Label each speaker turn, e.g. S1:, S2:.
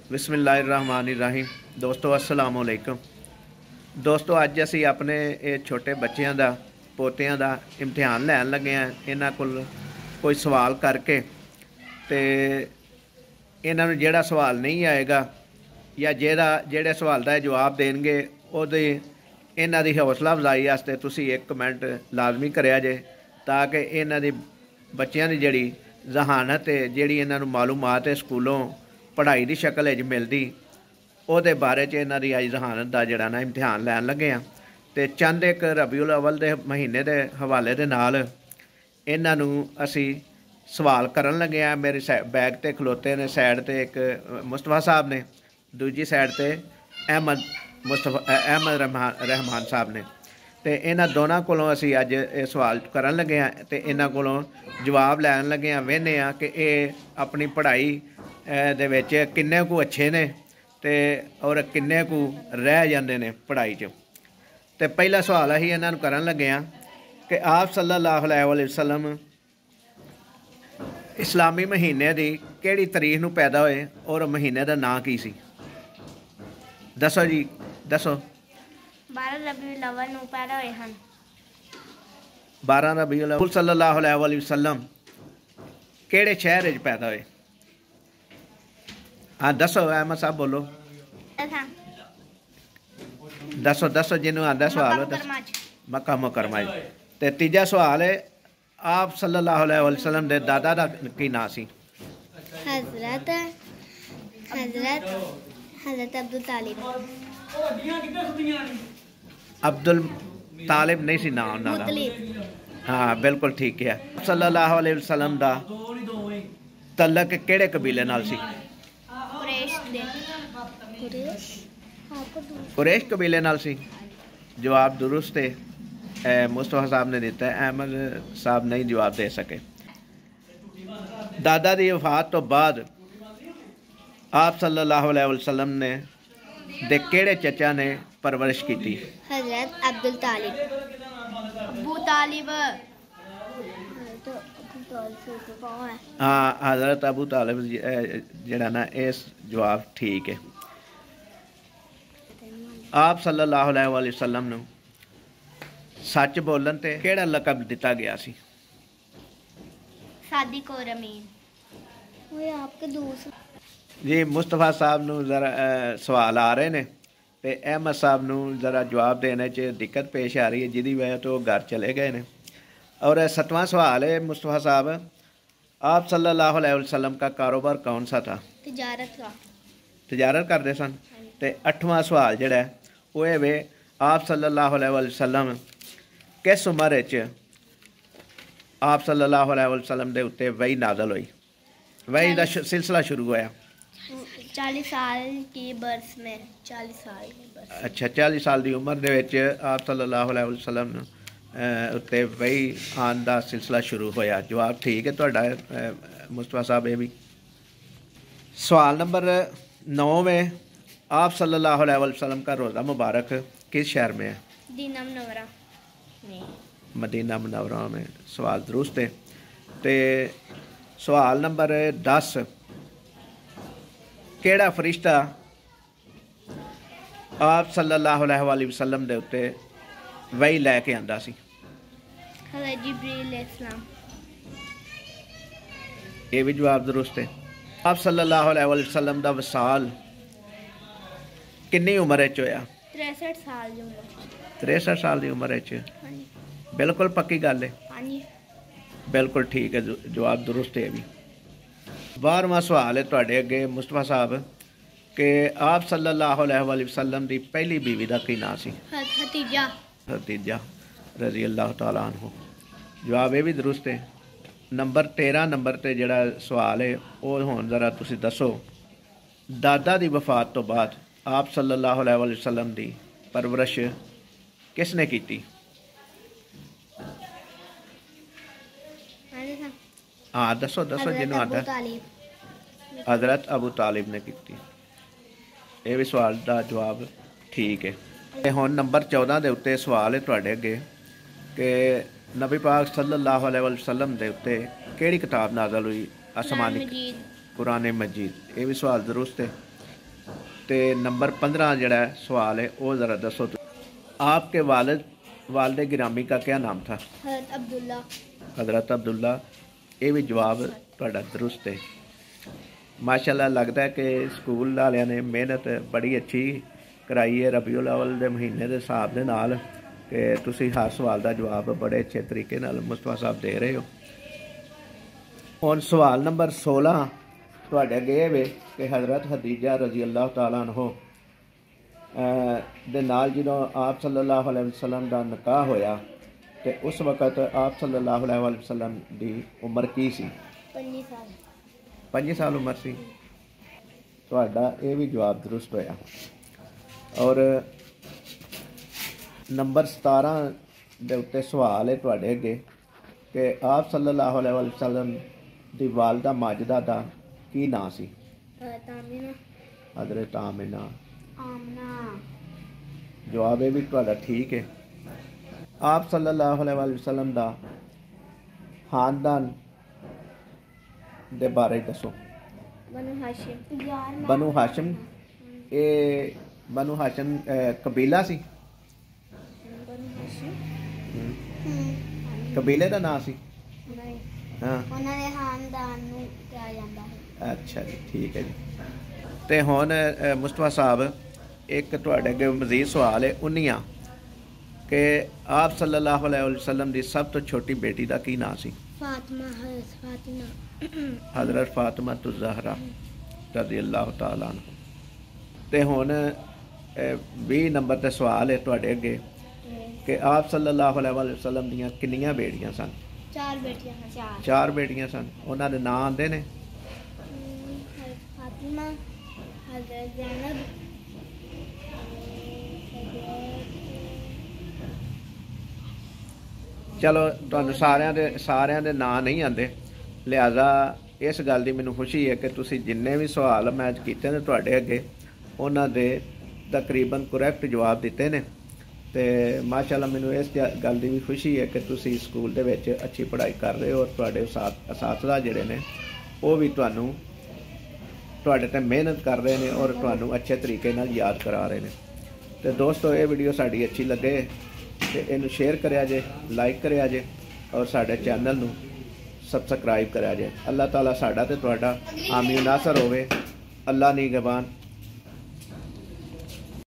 S1: बिस्मिल्लाहिर्रहमानिर्रहीम। दोस्तों अस्सलाम वालेकुम। दोस्तों अज असी अपने ये छोटे बच्चों का पोतियां का इम्तिहान लैन लगे हैं। इन्हां कोल कोई सवाल करके तो इन्हां नूं जिहड़ा सवाल नहीं आएगा या जिहड़े सवाल का जवाब देंगे उहदी इन्हां दी हौसला अफजाई वास्ते तुसीं एक कमेंट लाजमी करिया जे, ताकि इन्हां दी बच्चों की जिहड़ी जहानत है, जिहड़ी इन्हां नूं मालूमात है स्कूलों पढ़ाई की शक्ल च मिलती, ਉਹਦੇ बारे च इन्हां दी अज जहानत का जिहड़ा ना इम्तिहान लैन लगे हैं। तो चंद एक रबीउल अव्वल के महीने के हवाले दे नाल इन्हां नूं असी सवाल करन लगे हैं। मेरे बैग ते खलोते ने, साइड ते एक मुस्तफा साहब ने, दूजी साइड ते अहमद रहमान साहब ने। तो इन्हां दोनों कोलों असी अज ये सवाल करन लगे हैं तो इन्हां कोलों जवाब लैन लगे हैं। वेखने हैं कि ये अपनी पढ़ाई दे विच किन्ने कु अच्छे ने ते और किन्ने कु रह जांदे ने पढ़ाई च। तो पहला सवाल असीं इन्हां नूं करन लगे हैं कि आप सल्लल्लाहु अलैहि वसल्लम इस्लामी महीने की किहड़ी तरीक नूं पैदा होए और महीने का नाम की सी? दसो जी, दसो।
S2: 12 रबीउल अव्वल नूं पैदा होए हन।
S1: 12 रबीउल अव्वल सल्लल्लाहु अलैहि वसल्लम किहड़े शहर च पैदा होए? हाँ दसो, अहमद साहब बोलो। दसो दसो, जिन्हों आंदा सवाल मक्का मुकरमा। ते तीजा सवाल है, आप सल्लल्लाहु अलैहि वसल्लम दे दादा दा की नाम सी?
S2: हजरत हजरत हजरत अब्दुल तालिब।
S1: अब्दुल तालिब नहीं सी नाम उन्हां दा? हाँ बिल्कुल ठीक है। सल्लल्लाहु अलैहि वसल्लम दा तलक किहड़े कबीले नाल सी? कुरैश कबीले नाल सी। जवाब दुरुस्त है, मुस्तफा साहब ने दिता है, अहमद साहब नहीं जवाब दे सके। दादा की वफात तो बाद आप सल्लल्लाहु अलैहि वसल्लम ने दे किहड़े चचा ने परवरिश की?
S2: हजरत अब्दुल तालिब। अबू तालिब।
S1: हाँ हजरत अबू तालिब जिहड़ा ना, इस जवाब ठीक है। आप सल्लल्लाहु अलैहि वसल्लम नूं सच बोलन ते किहड़ा लकब दिता गया सी?
S2: सादिक और अमीन। वो आपके दोस्त
S1: जी मुस्तफा साहब नूं जरा सवाल आ रहे ने ते अहमद साहब नूं जरा जवाब देने च दिक्कत पेश आ रही है, जिहदी वजह तो घर चले गए ने। और 7वां सवाल है, मुस्तफा साहब आप सल्लल्लाहु अलैहि वसल्लम का कारोबार कौन सा था?
S2: तिजारत का।
S1: तिजारत करते सन। तो 8वां सवाल जिहड़ा है वो है वे, आप सल्लल्लाहु अलैहि वसल्लम किस उम्र च आप सल्लल्लाहु अलैहि वसल्लम दे उत्ते वही नाज़िल हुई, वही दा सिलसिला शुरू होया?
S2: 40 साल की बरस में। 40 साल की बरस। अच्छा,
S1: 40 साल की उम्र दे विच आप सल्लल्लाहु अलैहि वसल्लम उत्ते वही आन दा सिलसिला शुरू होया। जवाब ठीक है तुहाडा मुस्तफा साहब। ये भी सवाल नंबर 9 में, आप सल्लल्लाहु अलैहि वसल्लम का रोज़ा मुबारक किस शहर में है?
S2: मदीना मुनव्वरा में।
S1: मदीना मुनव्वरा में। सवाल दुरुस्त है। तो सवाल नंबर 10, केड़ा फरिश्ता आप सल्लल्लाहु अलैहि वसल्लम दे उत्ते वही लैके आंदा सी?
S2: हज़रत जिब्रील इस्लाम।
S1: ये भी जवाब दुरुस्त है। आप सल्लल्लाहु अलैहि वसल्लम दा वसाल किन्नी उम्र च होया?
S2: 63 साल की उम्र।
S1: 63 साल की उम्र च? बिल्कुल पक्की गल है? बिल्कुल ठीक है, जवाब दुरुस्त है। भी 12वां सवाल है तुहाडे अगे मुस्तफा साहब कि आप सल्लल्लाहु अलैहि वसल्लम की पहली बीवी का की नाम सी?
S2: खदीजा।
S1: खदीजा रज़ी अल्लाह तआला अन्हु। जवाब ये भी दुरुस्त है। नंबर 13 नंबर ते जिहड़ा सवाल है वो हुण जरा तुसीं दसो, दादा की वफात तो बाद आप सल्लल्लाहु अलैहि वसल्लम की परवरिश किसने की? हाँ दसो दसो, जिन्हों आता। हजरत अबू तालिब ने की। यह भी सवाल का जवाब ठीक है। ते हुण नंबर 14 के उत्ते सवाल है तुहाडे अगे कि नबी पाक सल्लल्लाहु अलैहि वसल्लम के उत्ते किहड़ी किताब नाज़िल हुई? आसमानी कुरान मजीद। ये भी सवाल दुरुस्त है। ते नंबर 15 जड़ा सवाल है वो ज़रा दसो। आपके वालिद गिरामी का क्या नाम था?
S2: हज़रत अब्दुल्ला।
S1: हज़रत अब्दुल्ला। ये भी जवाब तुहाडा दुरुस्त है। माशाल्लाह लगता है कि स्कूल वालियां ने मेहनत बड़ी अच्छी कराई है रबीउल अव्वल दे महीने के हिसाब के नाल कि तुसी हर सवाल का जवाब बड़े अच्छे तरीके नाल मुस्तफा साहब दे रहे हो। हुण सवाल नंबर 16 तुहाडे अगे वे कि हज़रत खदीजा रज़ी अल्लाह तआला अन्हो दे नाल जदों आप सल्लल्लाहु अलैहि वसल्लम दा निकाह होया ते उस वक़्त आप सल्लल्लाहु अलैहि वसल्लम दी उम्र की सी?
S2: 5 साल।
S1: 5 साल उम्र सी। तुहाडा ये भी जवाब दुरुस्त होया। और नंबर 17 दे उत्ते सवाल है तुहाडे अगे कि आप सल्लल्लाहु अलैहि वसल्लम दी वालदा माजिदा दा की नाम सी? हज़रत आमिना। जवाब ये भी तुहाडा ठीक है। आप सल्लल्लाहु अलैहि वसल्लम दा खानदान दे बारे दसो।
S2: बनु हाशिम।
S1: बनु हाशिम। ये बनु हाशिम कबीला सी?
S2: बनु हाशिम
S1: कबीले का नाम सी?
S2: नहीं,
S1: हाँ,
S2: उन्होंने खानदान नूं कहा जाता है।
S1: अच्छा जी, ठीक है जी। तो हुण मुस्तफा साहब एक तुहाडे अगे मजीद सवाल है 19 कि आप सल्लल्लाहु अलैहि वसल्लम दी सब तो छोटी बेटी का की नाम सी?
S2: फातिमा। हज़रत फातिमा।
S1: हज़रत फातिमा तो ज़हरा रज़ी अल्लाह तआला अन्हा। ते हुण 20 नंबर ते सवाल है तुहाडे अगे कि आप सल्लल्लाहु अलैहि वसल्लम दीयां किन्नियां बेटियां सन?
S2: 4 बेटियां हैं।
S1: 4 बेटियां सन। उन्हां दे नाम आंदे ने?
S2: हज़रत फातिमा, हज़रत ज़ैनब,
S1: चलो तुहानूं सारिਆਂ ਦੇ ਨਾਂ नहीं आते, लिहाजा इस गल की मैनूं खुशी है कि तुसीं जिन्ने भी सवाल मैं कीते ने तुहाडे अगे उन्हां दे तकरीबन करैक्ट जवाब दिते ने। ते माशाअल्लाह मैनूं इस गल की भी खुशी है कि तुसीं स्कूल दे विच अच्छी पढ़ाई कर रहे हो और तुहाडे असातिज़ा जिहड़े ने वो भी तुहानूं तुहाडे ते मेहनत कर रहे हैं और तुहानूं अच्छे तरीके नाल याद करा रहे हैं। तो दोस्तों ये वीडियो साडी अच्छी लगे तो इनू शेयर करिया जे, लाइक करिया जे और साडे चैनल नू सबसक्राइब करिया जे। अल्लाह ताला साडा ते तुहाडा आमीन नासर होवे। अल्लाह निगहबान।